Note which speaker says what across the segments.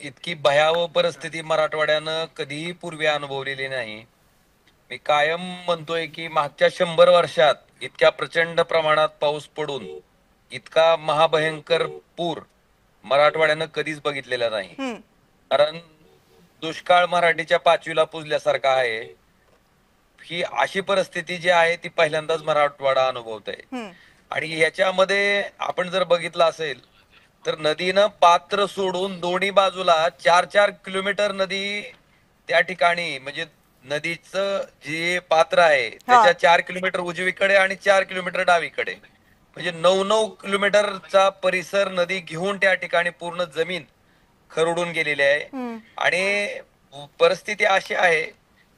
Speaker 1: इतकी भयावह परिस्थिती मराठवाड्यानं कधीही पूर्वी अनुभवलेली नाही. मी कायम म्हणतोय की मागच्या 100 वर्षात इतक्या प्रचंड प्रमाणात पाऊस पडून इतका महाभयंकर पूर मराठवाड्यानं कधीच बघितलेला नाही.
Speaker 2: हं,
Speaker 1: कारण दुष्काळ मराठीच्या पाचवीला पुजल्यासारखा आहे. ही अशी परिस्थिती जी आहे ती पहिल्यांदाच मराठवाडा अनुभवत आहे.
Speaker 2: हं.
Speaker 1: आणि याच्यामध्ये आपण जर बघितलं असेल तर नदीनं पात्र सोडून दोन्ही बाजूला 4-4 किलोमीटर नदी त्या ठिकाणी म्हणजे नदीचं जे पात्र आहे
Speaker 2: हां.
Speaker 1: त्याच्या 4 किलोमीटर उजवीकडे आणि 4 किलोमीटर डावीकडे म्हणजे 9-9 किलोमीटरचा परिसर नदी घेऊन त्या ठिकाणी पूर्ण जमीन खरडून गेलेली आहे.
Speaker 2: हं.
Speaker 1: आणि परिस्थिती अशी आहे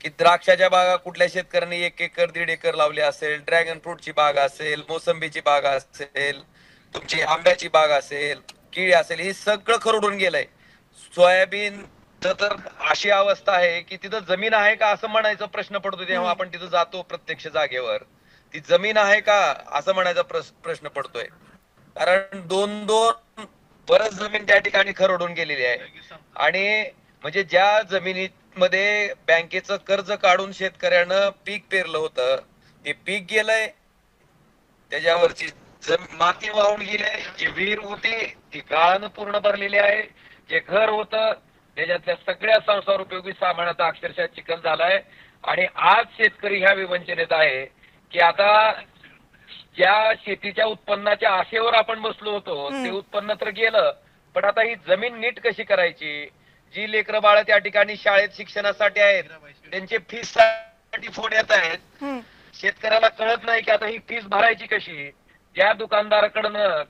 Speaker 1: की द्राक्षाच्या बागा कुठल्या शेतकऱ्यांनी 1 एकर 1.5 एकर लावली असेल, ड्रॅगन फ्रूटची बाग असेल, मोसंबीची बाग असेल, तुमची आंब्याची बाग असेल, केळी असेल, हे सगळं खरडून गेलंय. सोयाबीन तर अशी अवस्था आहे की तिथं जमीन आहे का असं म्हणायचा प्रश्न पडतो तेव्हा
Speaker 2: हं.
Speaker 1: आपण तिथं जातो प्रत्यक्ष जागेवर. ती जमीन आहे का असं म्हणायचा प्रश्न पडतोय. कारण दोन दोन परत जमीन त्या ठिकाणी खरडून गेलेली आहे. आणि म्हणजे ज्या जमिनीमध्ये बँकेचं कर्ज काढून शेतकऱ्यानं पीक पेरलं होतं ते पीक गेलंय. त्याच्यावरची माती वाहून गेली आहे. जी विहीर होती ती गाळानं पूर्ण भरलेली आहे. जे घर होतं त्याच्यातल्या सगळ्या संसार उपयोगी सामानाचा अक्षरशः चिखल झालाय. आणि आज शेतकरी ह्या विवंचनेत आहे की आता ज्या शेतीच्या उत्पन्नाच्या आशेवर आपण बसलो होतो ते
Speaker 2: हं.
Speaker 1: उत्पन्न तर गेलं, पण आता ही जमीन नीट कशी करायची. जी लेकरं बाळ त्या ठिकाणी शाळेत शिक्षणासाठी आहेत त्यांचे फीस साठी फोन येत आहेत.
Speaker 2: हं.
Speaker 1: शेतकऱ्याला कळत नाही की आता ही फीस भरायची कशी. ज्या दुकानदाराकडनं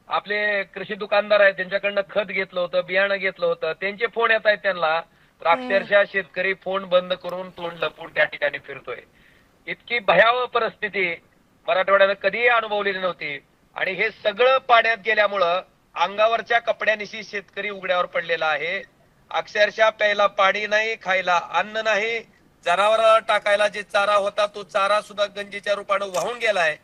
Speaker 1: आपले कृषी दुकानदार आहेत त्यांच्याकडनं खत घेतलं होतं, बियाणं घेतलं होतं, त्यांचे फोन येत आहेत त्यांना. तर
Speaker 2: हं.
Speaker 1: अक्षरशः शेतकरी फोन बंद करून तोंड लपवून त्या ठिकाणी फिरतोय. इतकी भयावह परिस्थिती मराठवाड्यानं कधीही अनुभवलेली नव्हती. आणि हे सगळं पाण्यात गेल्यामुळं अंगावरच्या कपड्यानिशी शेतकरी उघड्यावर पडलेला आहे. अक्षरशः प्यायला पाणी नाही, खायला अन्न नाही, जनावराला टाकायला जे चारा होता तो चारा सुद्धा गंजीच्या रूपानं वाहून गेलाय.